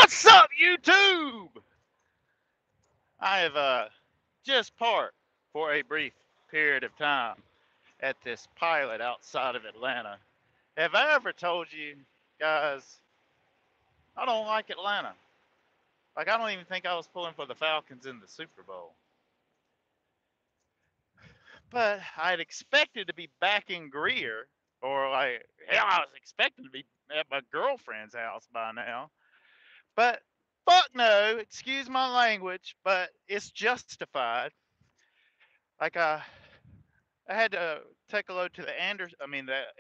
What's up, YouTube? I have just parked for a brief period of time at this pilot outside of Atlanta. Have I ever told you guys I don't like Atlanta? Like, I don't even think I was pulling for the Falcons in the Super Bowl. But I'd expected to be back in Greer, or like, hell, I was expecting to be at my girlfriend's house by now. But fuck no, excuse my language, but it's justified. Like, I had to take a load to the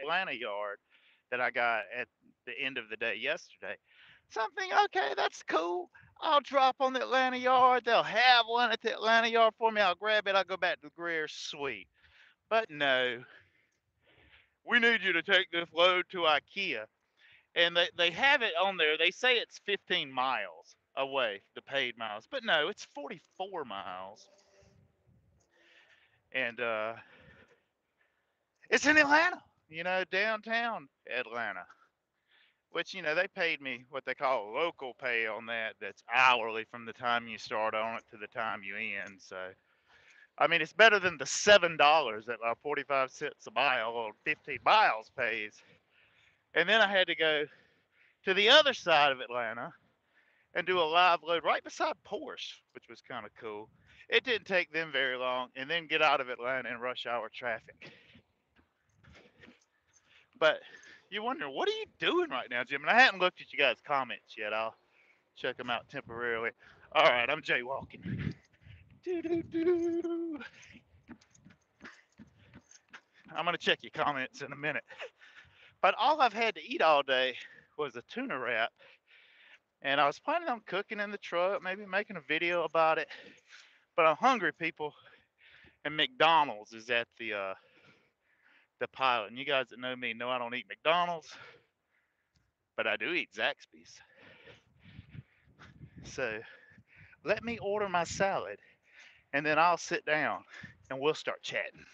Atlanta yard that I got at the end of the day yesterday. Something, okay, that's cool. I'll drop on the Atlanta yard. They'll have one at the Atlanta yard for me. I'll grab it. I'll go back to Greer. Sweet. But no, we need you to take this load to IKEA. And they have it on there. They say it's 15 miles away, the paid miles. But no, it's 44 miles. And it's in Atlanta, downtown Atlanta, which, they paid me what they call local pay on that. That's hourly from the time you start on it to the time you end. So, I mean, it's better than the $7 that 45 cents a mile or 15 miles pays. And then I had to go to the other side of Atlanta and do a live load right beside Porsche, which was kind of cool. It didn't take them very long, and then get out of Atlanta in rush hour traffic. But you wonder, what are you doing right now, Jim? And I hadn't looked at you guys' comments yet. I'll check them out temporarily. All right, I'm jaywalking. Doo-doo-doo. I'm going to check your comments in a minute. But all I've had to eat all day was a tuna wrap. And I was planning on cooking in the truck, maybe making a video about it. But I'm hungry, people. And McDonald's is at the pilot. And you guys that know me know I don't eat McDonald's, but I do eat Zaxby's. So let me order my salad, and then I'll sit down and we'll start chatting.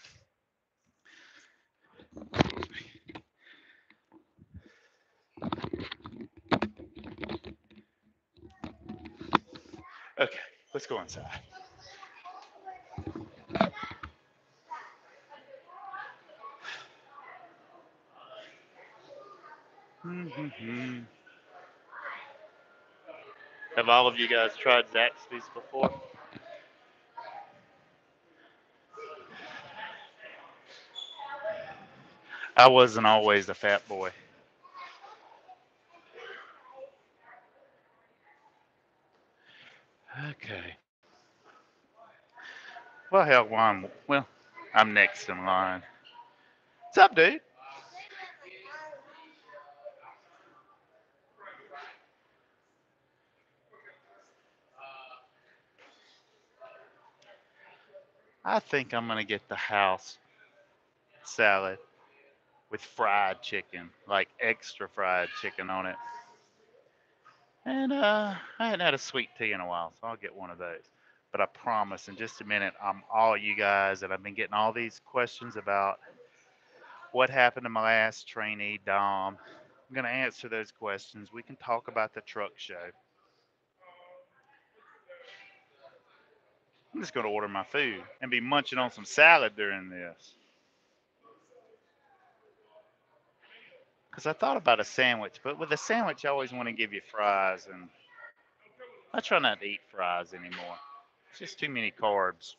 Okay, let's go inside. Have all of you guys tried Zaxby's before? I wasn't always a fat boy. Okay. Well, hell, I'm next in line. What's up, dude? I think I'm gonna get the house salad with fried chicken, like extra fried chicken on it. And I hadn't had a sweet tea in a while, so I'll get one of those. But I promise in just a minute, I'm all you guys, and I've been getting all these questions about what happened to my last trainee, Dom. I'm going to answer those questions. We can talk about the truck show. I'm just going to order my food and be munching on some salad during this. Because I thought about a sandwich, but with a sandwich, I always want to give you fries, and I try not to eat fries anymore. It's just too many carbs.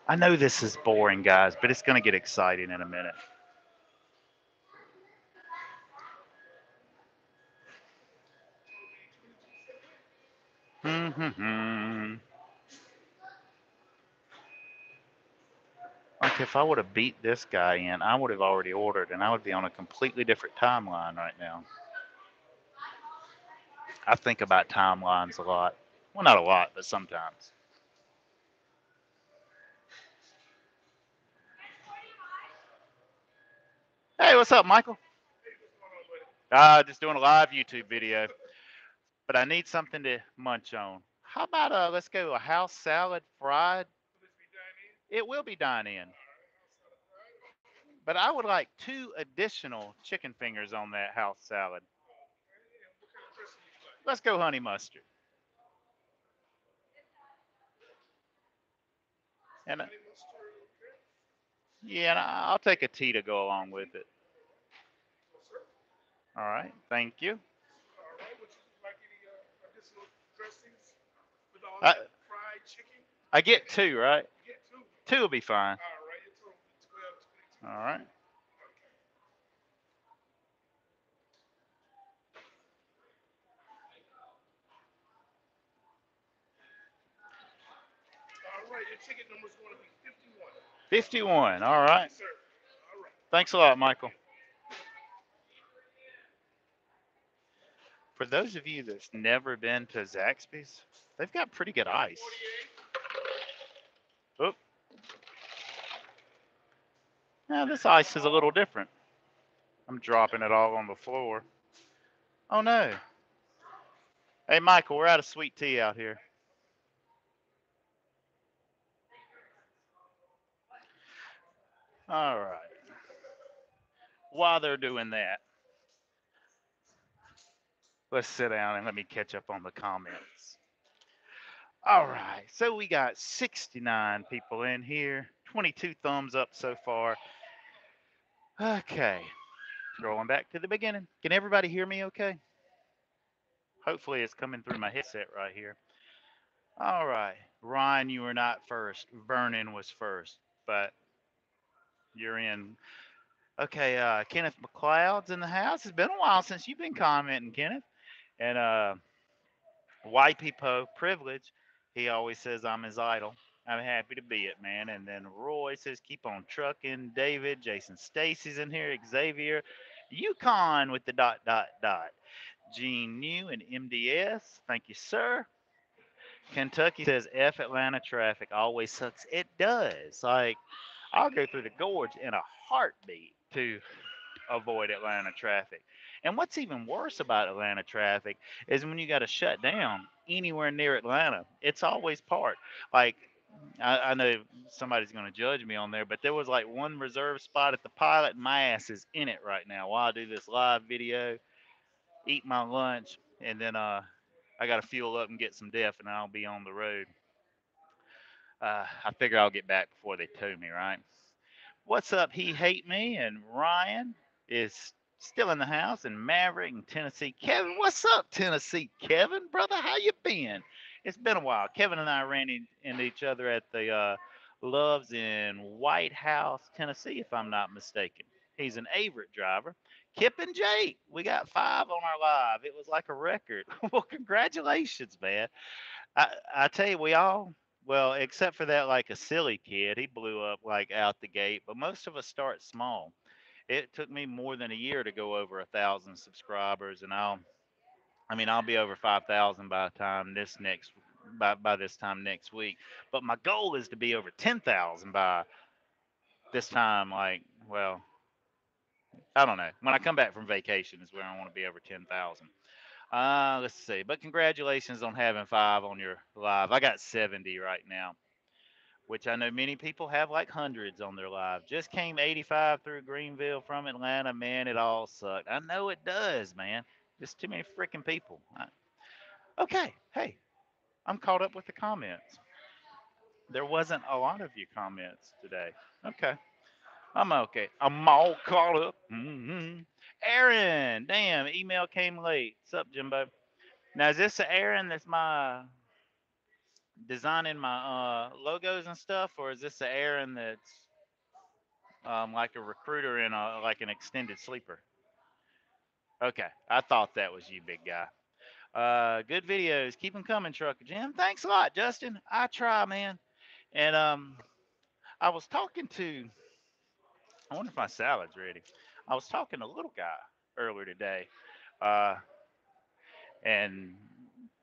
I know this is boring, guys, but it's going to get exciting in a minute. Like, if I would have beat this guy in, I would have already ordered, and I would be on a completely different timeline right now. I think about timelines a lot. Well, not a lot, but sometimes. Hey, what's up, Michael? Just doing a live YouTube video. but I need something to munch on. How about let's go a house salad fried. It will be dine in, but I would like 2 additional chicken fingers on that house salad. Let's go honey mustard. And yeah, and I'll take a tea to go along with it. All right, thank you. I, I get 2, right? 2 will be fine. All right. All right, your ticket number is going to be 51. 51. All right. Yes, sir. All right. Thanks a lot, Michael. For those of you that's never been to Zaxby's, they've got pretty good ice. Oh, now this ice is a little different. I'm dropping it all on the floor. Oh no. Hey, Michael, we're out of sweet tea out here. All right. While they're doing that, let's sit down and let me catch up on the comments. All right. So we got 69 people in here, 22 thumbs up so far. Okay. Scrolling back to the beginning. Can everybody hear me okay? Hopefully it's coming through my headset right here. All right. Ryan, you were not first. Vernon was first, but you're in. Okay, Kenneth McLeod's in the house. It's been a while since you've been commenting, Kenneth. And White People Privilege, he always says I'm his idol. I'm happy to be it, man. And then Roy says keep on trucking. David, Jason Stacy's in here. Xavier, Yukon with the dot dot dot. Gene New and MDS, thank you, sir. Kentucky says F Atlanta traffic always sucks. It does. Like I'll go through the gorge in a heartbeat to avoid Atlanta traffic. And what's even worse about Atlanta traffic is when you got to shut down anywhere near Atlanta, it's always parked. Like, I know somebody's going to judge me on there, but there was like one reserved spot at the pilot, and my ass is in it right now while I do this live video, eat my lunch, and then I got to fuel up and get some def, and I'll be on the road. I figure I'll get back before they tow me, right? What's up? He hate me, and Ryan is still in the house, and Maverick and Tennessee Kevin. What's up, Tennessee Kevin, brother? How you been? It's been a while. Kevin and I ran into each other at the Loves in White House, Tennessee, if I'm not mistaken. He's an Averett driver. Kip and Jake, we got 5 on our live. It was like a record. Well, congratulations, man. I tell you, we all well, except for that like a silly kid, he blew up like out the gate. But most of us start small. It took me more than a year to go over 1,000 subscribers, and I'll be over 5,000 by the time by this time next week. But my goal is to be over 10,000 by this time. Like, well, I don't know. When I come back from vacation is where I want to be over 10,000. Let's see. But congratulations on having 5 on your live. I got 70 right now, which I know many people have like hundreds on their live. Just came 85 through Greenville from Atlanta. Man, it all sucked. I know it does, man. Just too many freaking people. Okay, hey, I'm caught up with the comments. There wasn't a lot of you comments today. Okay, I'm okay. I'm all caught up. Aaron, damn, email came late. What's up, Jimbo? Now, is this Aaron that's my designing my logos and stuff, or is this the Aaron that's like a recruiter in like an extended sleeper? Okay, I thought that was you, big guy. Good videos, keep them coming, Trucker Jim. Thanks a lot, Justin. I try, man. And I was talking to. I wonder if my salad's ready. I was talking to a little guy earlier today, uh, and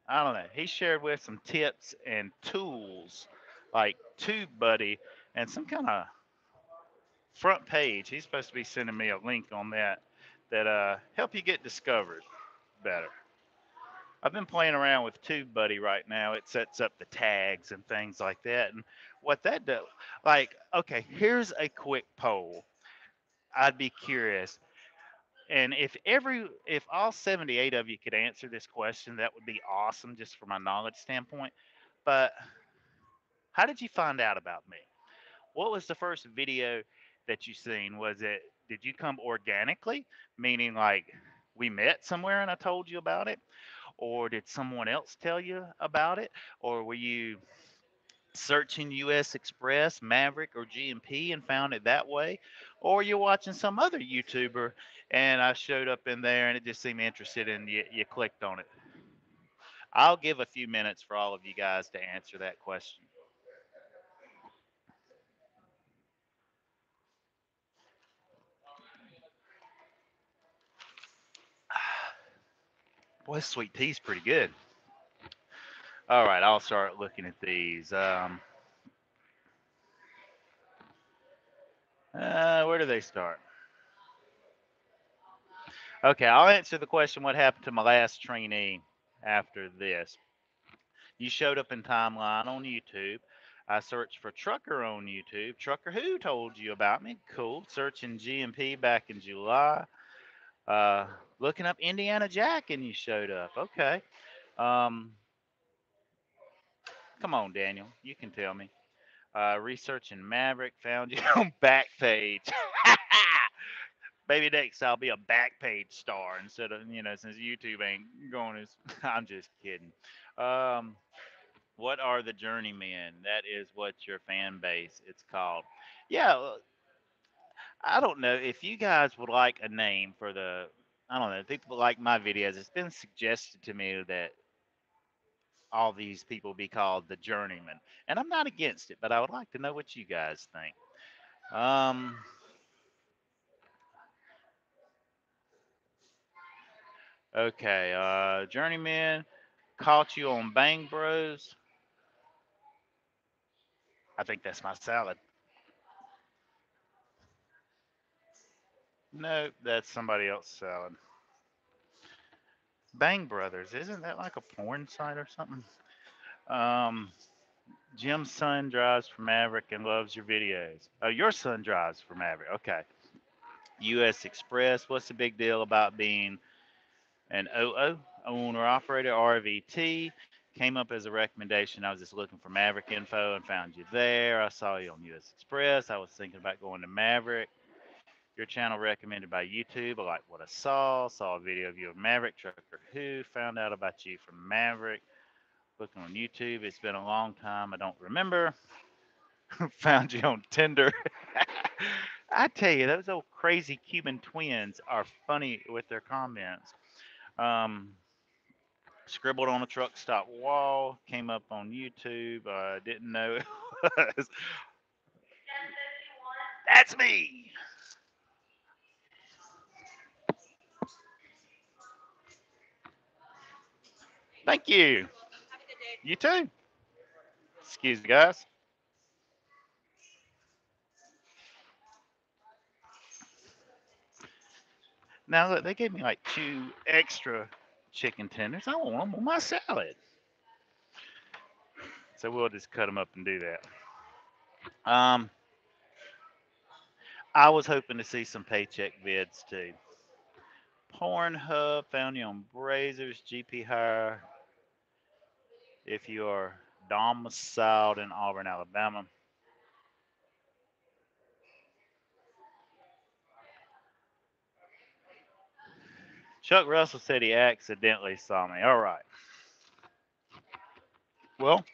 I don't know. He shared with some tips and tools, like Tube Buddy, and some kind of front page. He's supposed to be sending me a link on that help you get discovered better. I've been playing around with TubeBuddy right now. It sets up the tags and things like that. And what that does, like, okay, here's a quick poll. I'd be curious. And if all 78 of you could answer this question, that would be awesome just from my knowledge standpoint. But how did you find out about me? What was the first video that you seen? Did you come organically, meaning like we met somewhere and I told you about it? Or did someone else tell you about it? Or were you searching US Express, Maverick, or GMP and found it that way? Or you're watching some other YouTuber and I showed up in there and it just seemed interested and you clicked on it? I'll give a few minutes for all of you guys to answer that question. Boy, this sweet tea's pretty good. All right, I'll start looking at these. Where do they start? Okay, I'll answer the question what happened to my last trainee after this. You showed up in timeline on YouTube. I searched for Trucker on YouTube. Trucker who told you about me? Cool. Searching GMP back in July. Uh, Looking up Indiana Jack and you showed up. Okay. Um, Come on, Daniel. You can tell me. Researching Maverick found you on Backpage. Maybe next I'll be a Backpage star instead of since YouTube ain't going as. I'm just kidding. Um, what are the journeymen? That is what your fan base it's called. Yeah, I don't know if you guys would like a name for the. I don't know. People like my videos. It's been suggested to me that all these people be called the journeymen, and I'm not against it, but I would like to know what you guys think. Um, okay, journeyman caught you on Bang Bros. I think that's my salad. No, that's somebody else's salad. Bang Brothers, isn't that like a porn site or something? Um, Jim's son drives for Maverick and loves your videos. Oh, your son drives for Maverick. Okay. US Express, what's the big deal about being an OO, owner operator, RVT? Came up as a recommendation. I was just looking for Maverick info and found you there. I saw you on US Express. I was thinking about going to Maverick. Your channel recommended by YouTube. I like what I saw. Saw a video of you of Maverick Trucker Who. Found out about you from Maverick. Looking on YouTube. It's been a long time. I don't remember. Found you on Tinder. I tell you, those old crazy Cuban twins are funny with their comments. Um, Scribbled on a truck stop wall. Came up on YouTube. Didn't know it was. That's me. Thank you. You too. Excuse me, guys. Now look, they gave me like two extra chicken tenders. I want them on my salad, so we'll just cut them up and do that. Um, I was hoping to see some paycheck vids too. Pornhub found you on Brazers, GP Hire. If you are domiciled in Auburn, Alabama. Chuck Russell said he accidentally saw me. All right. Well,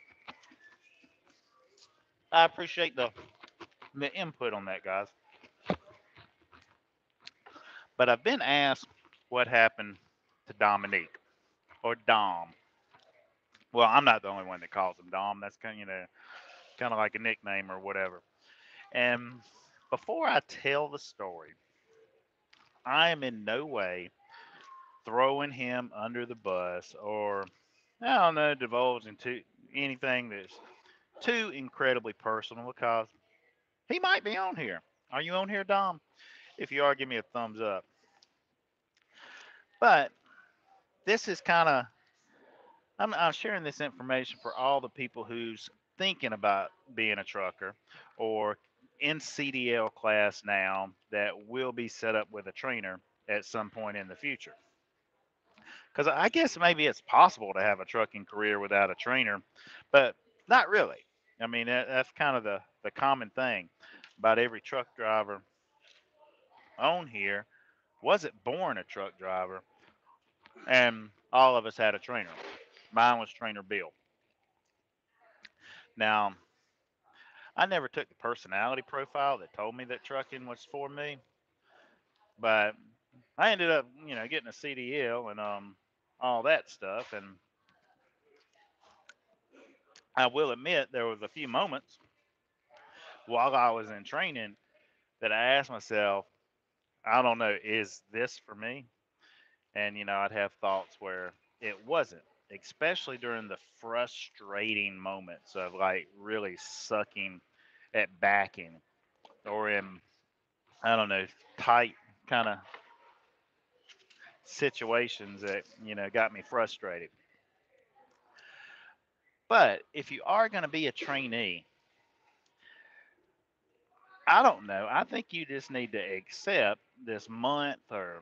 I appreciate the input on that, guys. But I've been asked what happened to Dominique or Dom. Well, I'm not the only one that calls him Dom. That's kind of like a nickname or whatever. And before I tell the story, I am in no way throwing him under the bus or I don't know divulging to anything that's too incredibly personal because he might be on here. Are you on here, Dom? If you are, give me a thumbs up. But this is kind of I'm sharing this information for all the people who's thinking about being a trucker or in CDL class now that will be set up with a trainer at some point in the future. Because I guess maybe it's possible to have a trucking career without a trainer, but not really. I mean, that's kind of the common thing. About every truck driver on here wasn't born a truck driver, and all of us had a trainer. Mine was Trainer Bill. Now, I never took the personality profile that told me that trucking was for me, but I ended up, getting a CDL and all that stuff. And I will admit there was a few moments while I was in training that I asked myself, I don't know, is this for me? And I'd have thoughts where it wasn't, especially during the frustrating moments of like really sucking at backing or in, I don't know, tight kind of situations that got me frustrated. But if you are going to be a trainee, I don't know. I think you just need to accept this month or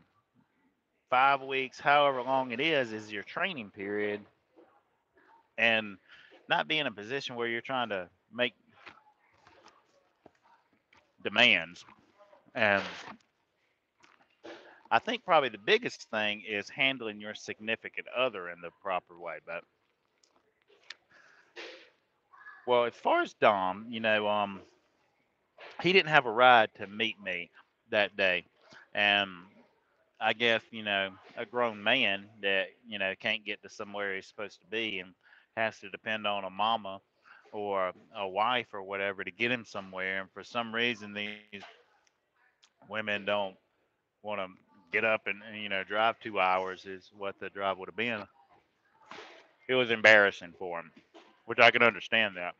5 weeks, however long it is your training period, and not be in a position where you're trying to make demands. And I think probably the biggest thing is handling your significant other in the proper way. But well, as far as Dom, he didn't have a ride to meet me that day, and I guess a grown man that can't get to somewhere he's supposed to be and has to depend on a mama or a wife or whatever to get him somewhere. And for some reason, these women don't want to get up and drive 2 hours is what the drive would have been. It was embarrassing for him, which I can understand that.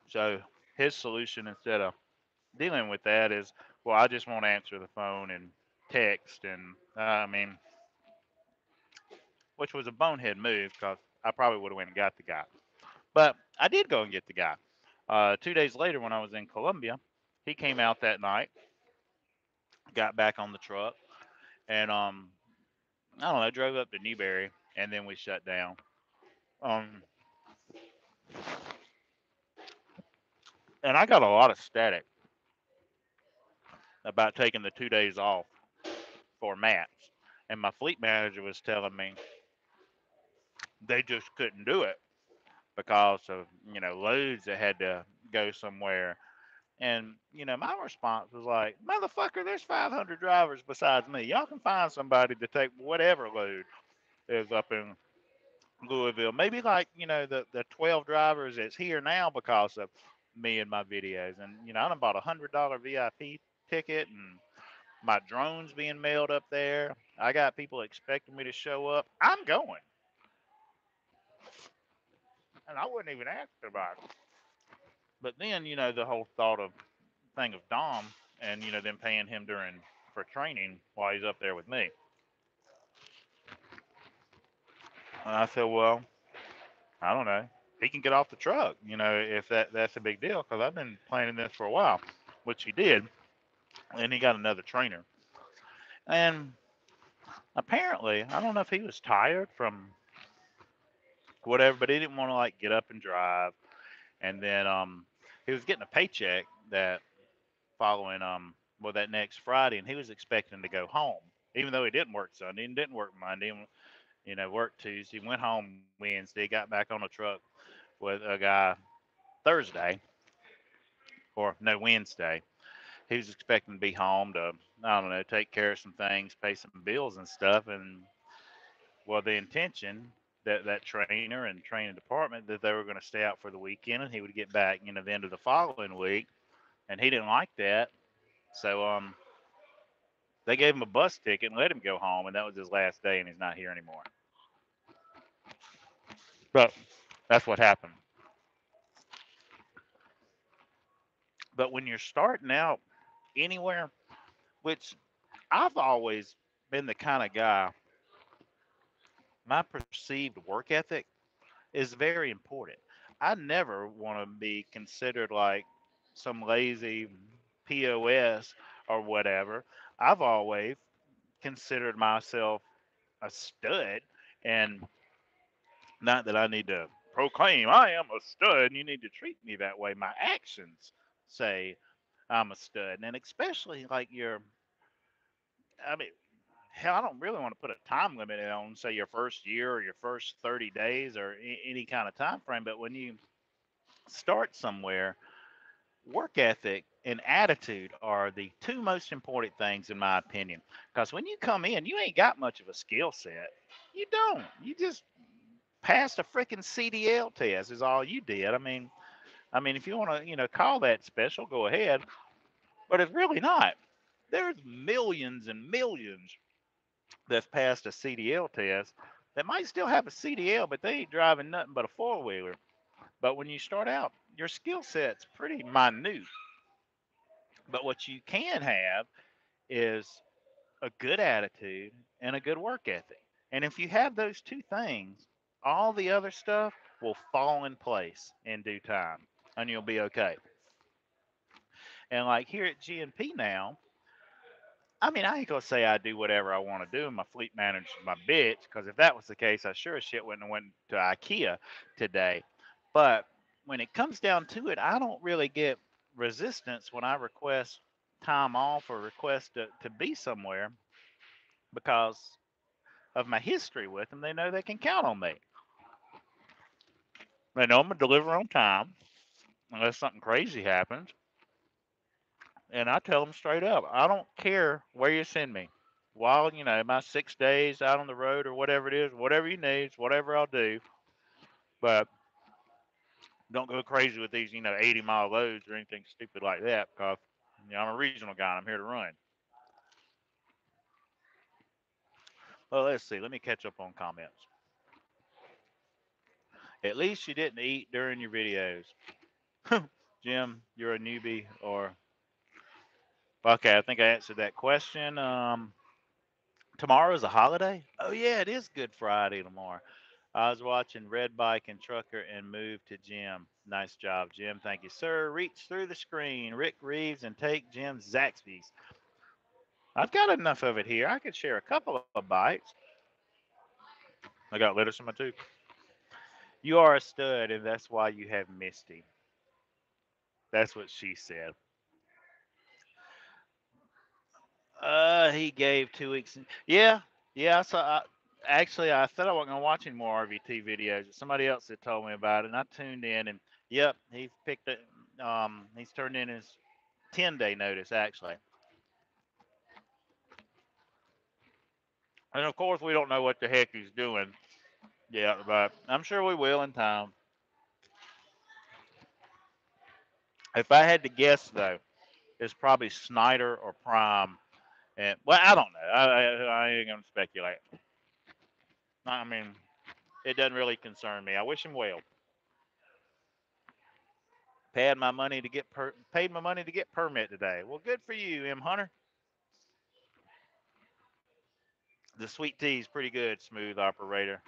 So his solution instead of dealing with that is, well, I just won't answer the phone and text, and I mean, which was a bonehead move because I probably would have went and got the guy. But I did go and get the guy. 2 days later, when I was in Columbia, he came out that night, got back on the truck, and I don't know, drove up to Newberry, and then we shut down. Um, and I got a lot of static about taking the 2 days off for mats, and my fleet manager was telling me they just couldn't do it because of loads that had to go somewhere. And my response was like, "Motherfucker, there's 500 drivers besides me. Y'all can find somebody to take whatever load is up in Louisville. Maybe like the 12 drivers that's here now because of me and my videos. And I done bought $100 VIP ticket, and my drone's being mailed up there. I got people expecting me to show up. I'm going, and I wasn't even asked about it. But then the whole thought of thing of Dom and them paying him during for training while he's up there with me. And I said, well, I don't know. He can get off the truck, if that's a big deal, because I've been planning this for a while, which he did, and he got another trainer. And apparently, I don't know if he was tired from whatever, but he didn't want to like get up and drive. And then he was getting a paycheck that following well that next Friday, and he was expecting to go home, even though he didn't work Sunday and didn't work Monday, and worked Tuesday, went home Wednesday, got back on the truck with a guy Thursday, or no, Wednesday. He was expecting to be home to, I don't know, take care of some things, pay some bills and stuff. And well, the intention that trainer and training department that they were going to stay out for the weekend, and he would get back, the end of the following week. And he didn't like that, so they gave him a bus ticket and let him go home, and that was his last day, and he's not here anymore. But that's what happened. But when you're starting out anywhere, which I've always been the kind of guy my perceived work ethic is very important. I never want to be considered like some lazy POS or whatever. I've always considered myself a stud, and not that I need to proclaim I am a stud and you need to treat me that way. My actions say I'm a stud. And especially like I mean, hell, I don't really want to put a time limit on, say, your first year or your first 30 days or any kind of time frame. But when you start somewhere, work ethic and attitude are the two most important things, in my opinion. Because when you come in, you ain't got much of a skill set. You don't. You just passed a freaking CDL test is all you did. I mean, if you want to, call that special, go ahead. But it's really not. There's millions and millions that's passed a CDL test that might still have a CDL, but they ain't driving nothing but a four wheeler. But when you start out, your skill set's pretty minute. But what you can have is a good attitude and a good work ethic. And if you have those two things, all the other stuff will fall in place in due time and you'll be okay. And like here at GNP now, I mean, I ain't gonna say I do whatever I want to do, and my fleet manager's my bitch. Because if that was the case, I sure as shit wouldn't have went to IKEA today. But when it comes down to it, I don't really get resistance when I request time off or request to be somewhere because of my history with them. They know they can count on me. They know I'm gonna deliver on time unless something crazy happens. And I tell them straight up, I don't care where you send me. While, my 6 days out on the road or whatever it is, whatever you need, whatever I'll do. But don't go crazy with these, 80-mile loads or anything stupid like that because, I'm a regional guy and I'm here to run. Well, let's see. Let me catch up on comments. At least you didn't eat during your videos. Jim, you're a newbie or okay, I think I answered that question. Tomorrow's a holiday? Oh yeah, it is Good Friday tomorrow. I was watching Red Bike and Trucker and moved to Jim. Nice job, Jim. Thank you, sir. Reach through the screen, Rick Reeves, and take Jim Zaxby's. I've got enough of it here. I could share a couple of bites. I got lettuce in my tooth. You are a stud, and that's why you have Misty. That's what she said. He gave 2 weeks. Yeah, yeah. So actually, I thought I wasn't gonna watch any more RVT videos. Somebody else had told me about it, and I tuned in, and yep, he's picked it. He's turned in his 10-day notice actually, and of course we don't know what the heck he's doing yet, but I'm sure we will in time. If I had to guess though, it's probably Schneider or Prime, and well, I don't know. I ain't gonna speculate. I mean, it doesn't really concern me. I wish him well. Paid my money to get permit today. Well, good for you, M Hunter. The sweet tea is pretty good, smooth operator.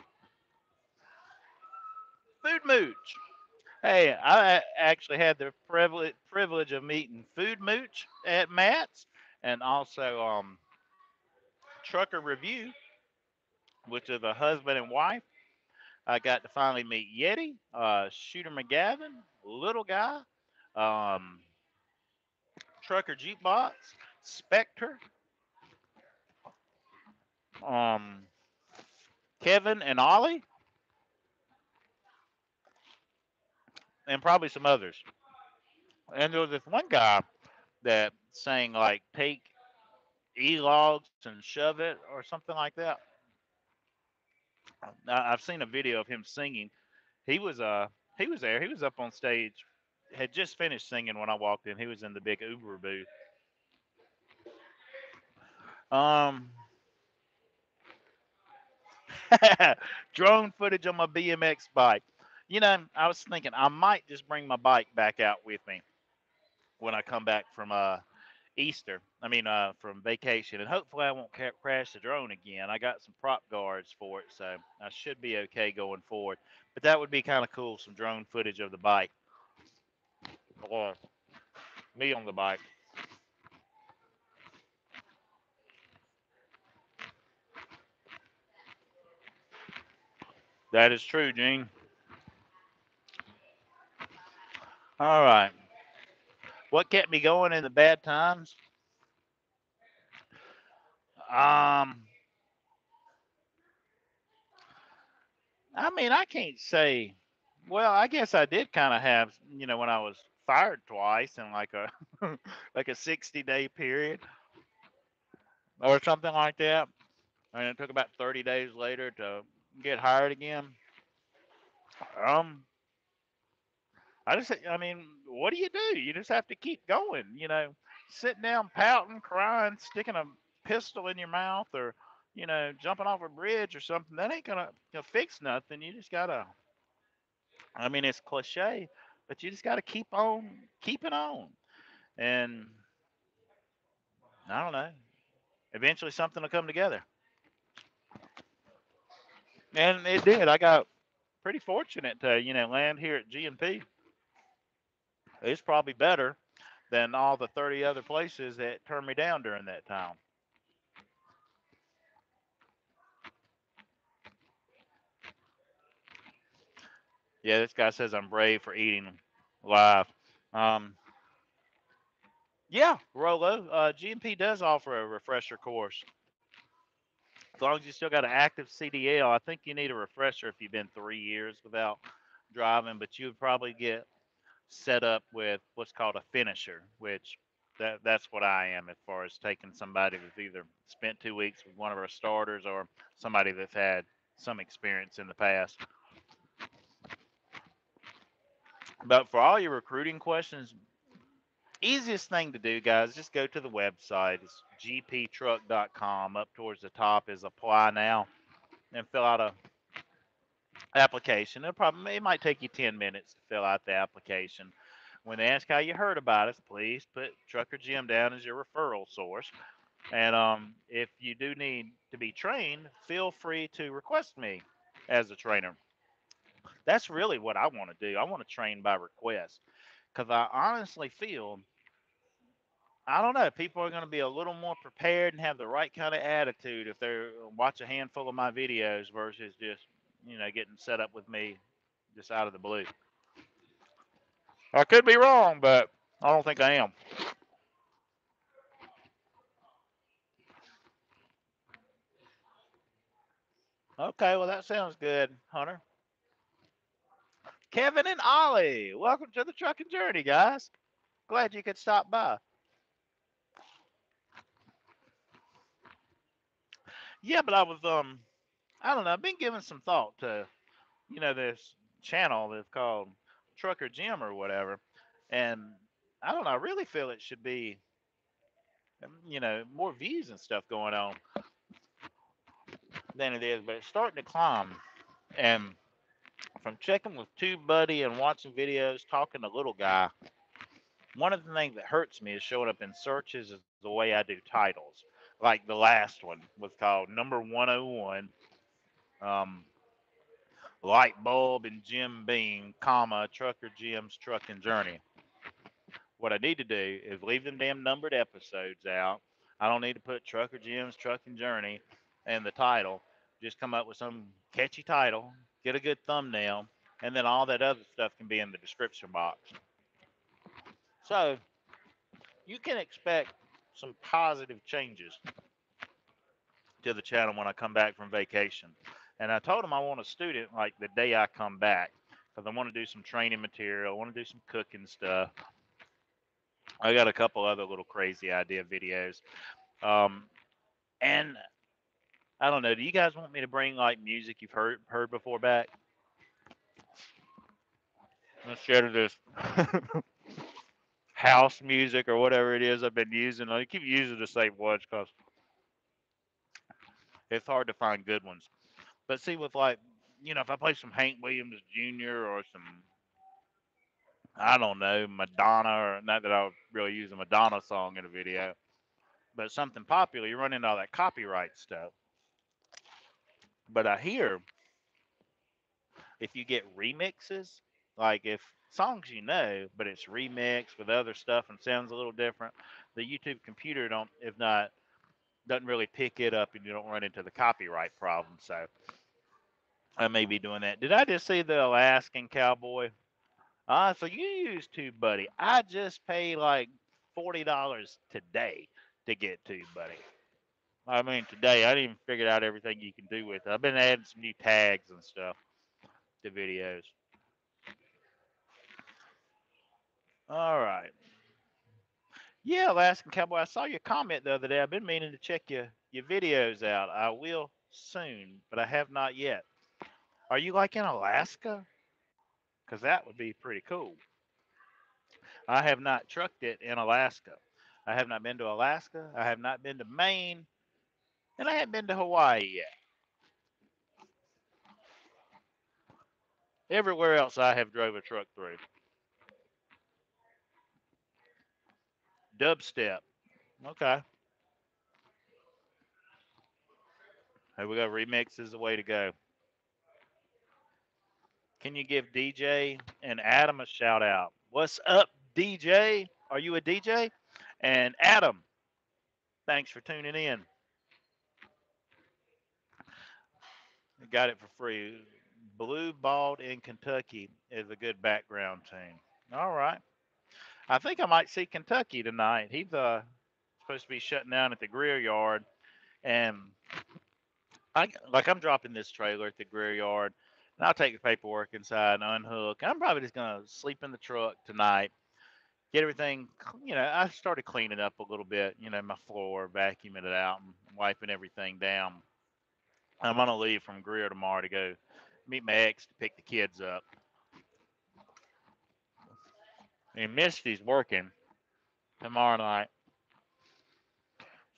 Food Mooch. Hey, I actually had the privilege of meeting Food Mooch at Matt's, and also Trucker Review, which is a husband and wife. I got to finally meet Yeti, Shooter McGavin, Little Guy, um, Trucker Jukebox, Spectre, um, Kevin and Ollie, and probably some others. And there was this one guy that sang like take e-logs and shove it or something like that. I've seen a video of him singing. He was he was there. He was up on stage. Had just finished singing when I walked in. He was in the big Uber booth. Um, drone footage on my BMX bike. I was thinking I might just bring my bike back out with me when I come back from Easter. I mean, from vacation, and hopefully I won't crash the drone again. I got some prop guards for it, so I should be okay going forward. But that would be kind of cool, some drone footage of the bike or me on the bike. That is true, Gene. All right. What kept me going in the bad times? Um, I mean, I can't say. Well, I guess I did kind of have, when I was fired twice in like a like a 60-day period or something like that. And it took about 30 days later to get hired again. Um, I mean, what do? You just have to keep going, sitting down, pouting, crying, sticking a pistol in your mouth, or, jumping off a bridge or something. That ain't gonna, fix nothing. You just gotta, I mean, it's cliche, but you just gotta keep on keeping on. And I don't know, eventually something will come together. And it did. I got pretty fortunate to, land here at GMP. It's probably better than all the 30 other places that turned me down during that time. Yeah, this guy says I'm brave for eating live. Um, yeah, Rollo, GMP does offer a refresher course. As long as you still got an active CDL, I think you need a refresher if you've been 3 years without driving, but you would probably get set up with what's called a finisher, which that's what I am as far as taking somebody that's either spent 2 weeks with one of our starters or somebody that's had some experience in the past. But for all your recruiting questions, easiest thing to do, guys, just go to the website. It's gptruck.com. Up towards the top is apply now and fill out a application. It might take you 10 minutes to fill out the application. When they ask how you heard about us, please put Trucker Jim down as your referral source. And if you do need to be trained, feel free to request me as a trainer. That's really what I want to do. I want to train by request because I honestly feel, I don't know, people are going to be a little more prepared and have the right kind of attitude if they watch a handful of my videos versus just, getting set up with me just out of the blue. I could be wrong, but I don't think I am. Okay, well, that sounds good, Hunter. Kevin and Ollie, welcome to the Trucking Journey, guys. Glad you could stop by. Yeah, but I don't know, I've been giving some thought to, this channel that's called Trucker Jim or whatever. And I don't know, I really feel it should be, more views and stuff going on than it is, but it's starting to climb. And from checking with TubeBuddy and watching videos, talking to little guy, one of the things that hurts me is showing up in searches is the way I do titles. Like the last one was called Number 101, um, Light Bulb and Jim Beam, comma, Trucker Jim's Trucking Journey. What I need to do is leave them damn numbered episodes out. I don't need to put Trucker Jim's Trucking Journey in the title. Just come up with some catchy title, get a good thumbnail, and then all that other stuff can be in the description box. So you can expect some positive changes to the channel when I come back from vacation. And I told him I want a student like the day I come back because I want to do some training material. I want to do some cooking stuff. I got a couple other little crazy idea videos. Um, and I don't know. Do you guys want me to bring like music you've heard before back instead of this house music or whatever it is I've been using? I keep using the same ones because it's hard to find good ones. But see, with like, if I play some Hank Williams Jr. or some I don't know, Madonna, or not that I would really use a Madonna song in a video, but something popular, you run into all that copyright stuff. But I hear if you get remixes, like if songs you know, but it's remixed with other stuff and sounds a little different, the YouTube computer don't, if not, doesn't really pick it up and you don't run into the copyright problem. So I may be doing that. Did I just see the Alaskan cowboy? So you use TubeBuddy. I just paid like $40 today to get TubeBuddy. I mean, today I didn't even figure out everything you can do with it. I've been adding some new tags and stuff to videos. All right. Yeah, Alaskan Cowboy, I saw your comment the other day. I've been meaning to check your videos out. I will soon, but I have not yet. Are you like in Alaska? Because that would be pretty cool. I have not trucked it in Alaska. I have not been to Alaska. I have not been to Maine, and I haven't been to Hawaii yet. Everywhere else I have drove a truck through. Dubstep. Okay. Here we go. Remix is the way to go. Can you give DJ and Adam a shout out? What's up, DJ? Are you a DJ? And Adam, thanks for tuning in. Got it for free. Blue Bald in Kentucky is a good background tune. All right. I think I might see Kentucky tonight. He's supposed to be shutting down at the Greer Yard, and I'm dropping this trailer at the Greer Yard, and I'll take the paperwork inside and unhook. I'm probably just gonna sleep in the truck tonight, get everything. I started cleaning up a little bit. My floor, vacuuming it out, and wiping everything down. I'm gonna leave from Greer tomorrow to go meet my ex to pick the kids up. And Misty's working tomorrow night,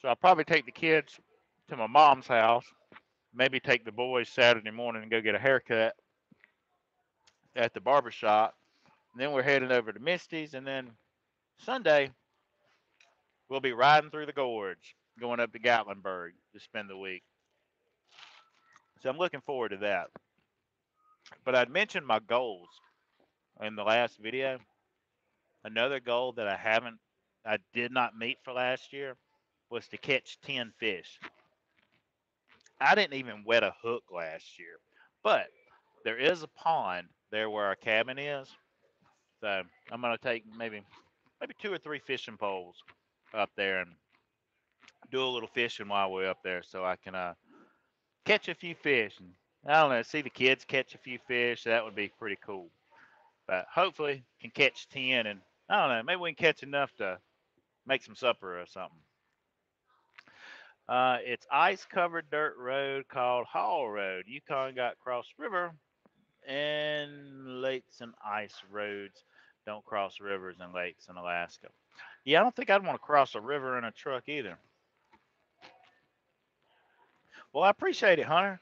so I'll probably take the kids to my mom's house. Maybe take the boys Saturday morning and go get a haircut at the barber shop. And then we're heading over to Misty's, and then Sunday we'll be riding through the gorge, going up to Gatlinburg to spend the week. So I'm looking forward to that. But I'd mentioned my goals in the last video. Another goal that I did not meet for last year was to catch 10 fish. I didn't even wet a hook last year, but there is a pond there where our cabin is. So I'm gonna take maybe two or three fishing poles up there and do a little fishing while we're up there, so I can catch a few fish and I don't know, see the kids catch a few fish. That would be pretty cool. But hopefully can catch 10, and I don't know, maybe we can catch enough to make some supper or something. It's ice covered dirt road called Hall Road. Yukon got cross river, and lakes and ice roads don't cross rivers and lakes in Alaska. Yeah, I don't think I'd want to cross a river in a truck either. Well, I appreciate it, Hunter.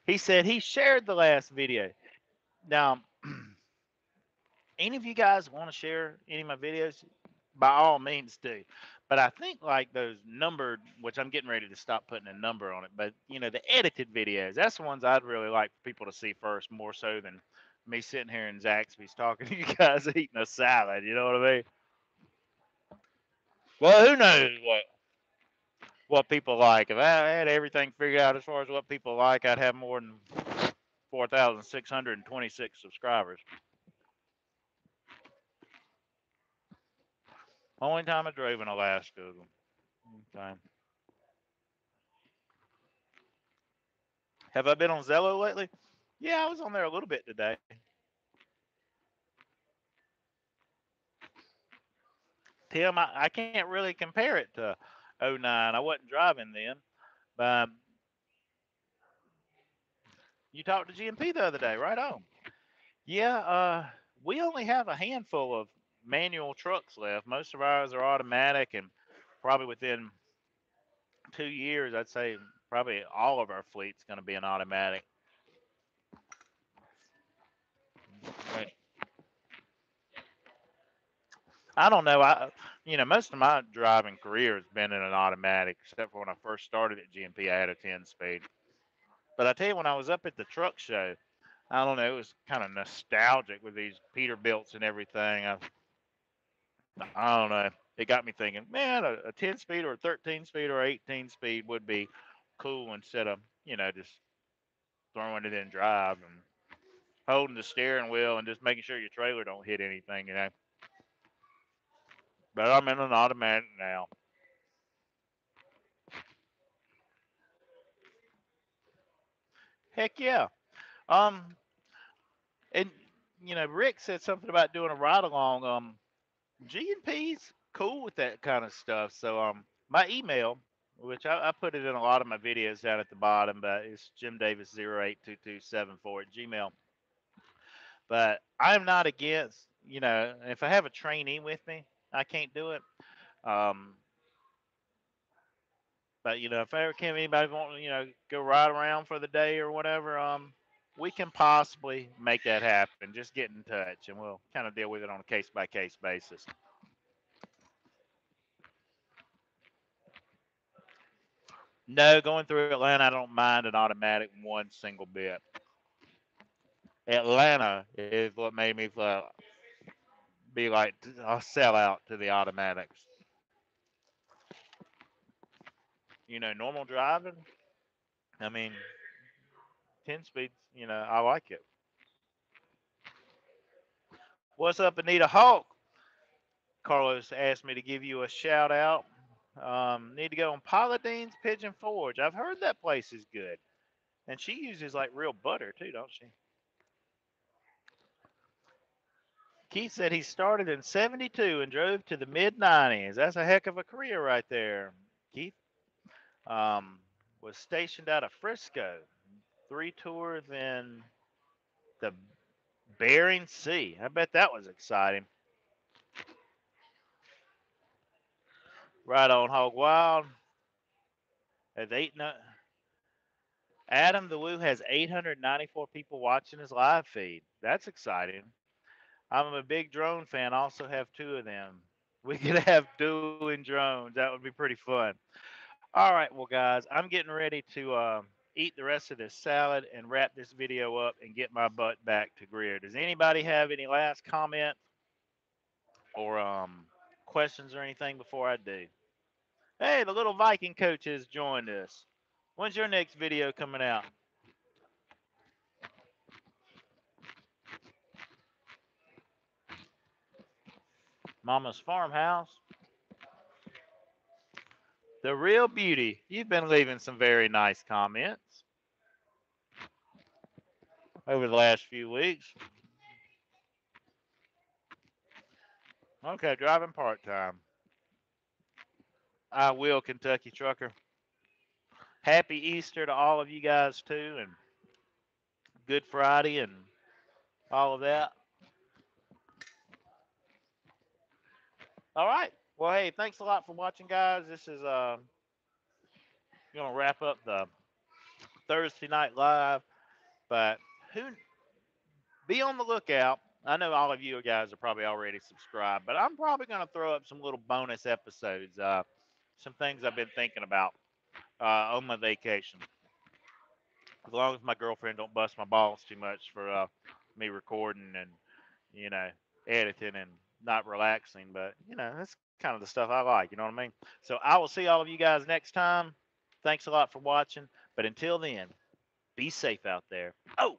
He said he shared the last video. Now, any of you guys want to share any of my videos, by all means do. But I think like those numbered, which I'm getting ready to stop putting a number on it, but the edited videos, that's the ones I'd really like for people to see first, more so than me sitting here in Zaxby's talking to you guys eating a salad. You know what I mean? Well, who knows what people like? If I had everything figured out as far as what people like, I'd have more than 4,626 subscribers. Only time I drove in Alaska. Okay. Have I been on Zello lately? Yeah, I was on there a little bit today. Tim, I can't really compare it to '09. I wasn't driving then. But you talked to GMP the other day, right on. Yeah, we only have a handful of manual trucks left. Most of ours are automatic, and probably within 2 years, I'd say probably all of our fleet's going to be an automatic. Right. I don't know. Most of my driving career has been in an automatic, except for when I first started at GMP, I had a 10 speed. But I tell you, when I was up at the truck show, I don't know, it was kind of nostalgic with these Peterbilts and everything. I don't know. It got me thinking, man, a 10 speed or a 13 speed or 18 speed would be cool instead of, just throwing it in drive and holding the steering wheel and just making sure your trailer don't hit anything. But I'm in an automatic now. Heck yeah. Um, and Rick said something about doing a ride along. G and P's cool with that kind of stuff. So my email, which I put it in a lot of my videos down at the bottom, but it's jimdavis082274 at Gmail. But I'm not against, if I have a trainee with me, I can't do it. Um, but if I ever can anybody want to, go ride around for the day or whatever, we can possibly make that happen. Just get in touch and we'll kind of deal with it on a case by case basis. No, going through Atlanta, I don't mind an automatic one single bit. Atlanta is what made me be like, I'll sell out to the automatics. Normal driving, I mean, 10 speeds, I like it. What's up, Anita Hawk? Carlos asked me to give you a shout out. Need to go on Pauladine's Pigeon Forge. I've heard that place is good. And she uses like real butter too, don't she? Keith said he started in 72 and drove to the mid 90s. That's a heck of a career right there. Keith was stationed out of Frisco, 3 tours in the Bering Sea. I bet that was exciting. Right on Hog Wild. Has eight. No, Adam the Woo has 894 people watching his live feed. That's exciting. I'm a big drone fan. I also have two of them. We could have dueling drones. That would be pretty fun. All right, well, guys, I'm getting ready to eat the rest of this salad and wrap this video up and get my butt back to Greer. Does anybody have any last comment or questions or anything before I do? Hey, the little Viking coach has joined us. When's your next video coming out? Mama's Farmhouse. The Real Beauty. You've been leaving some very nice comments over the last few weeks. Okay, driving part time. I will, Kentucky Trucker. Happy Easter to all of you guys too, and Good Friday and all of that. All right. Well, hey, thanks a lot for watching, guys. This is gonna wrap up the Thursday night live, but who be on the lookout. I know all of you guys are probably already subscribed, but I'm probably gonna throw up some little bonus episodes, some things I've been thinking about on my vacation. As long as my girlfriend don't bust my balls too much for me recording and you know editing and not relaxing, but that's kind of the stuff I like. You know what I mean? So I will see all of you guys next time. Thanks a lot for watching, but until then, be safe out there. Oh,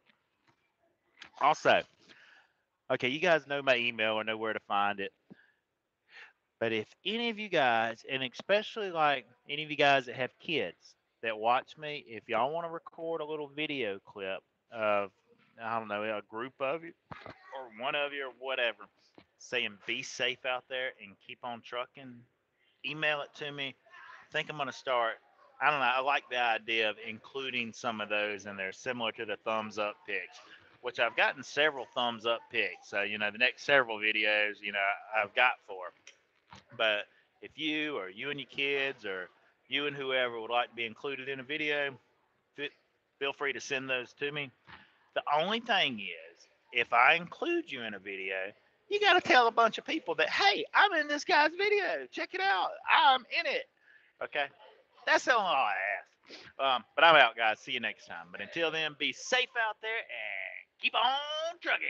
also, okay, you guys know my email or know where to find it. But if any of you guys, and especially like any of you guys that have kids that watch me, if y'all want to record a little video clip of, I don't know, a group of you or one of you or whatever, saying be safe out there and keep on trucking, email it to me. I think I'm going to start. I don't know. I like the idea of including some of those in there, similar to the thumbs up pics, which I've gotten several thumbs up pics. So, the next several videos, I've got for. But if you or you and your kids or you and whoever would like to be included in a video, feel free to send those to me. The only thing is, if I include you in a video, You got to tell a bunch of people that, hey, I'm in this guy's video. Check it out. I'm in it. Okay. That's all I ask. But I'm out, guys. See you next time. But until then, be safe out there and keep on trucking.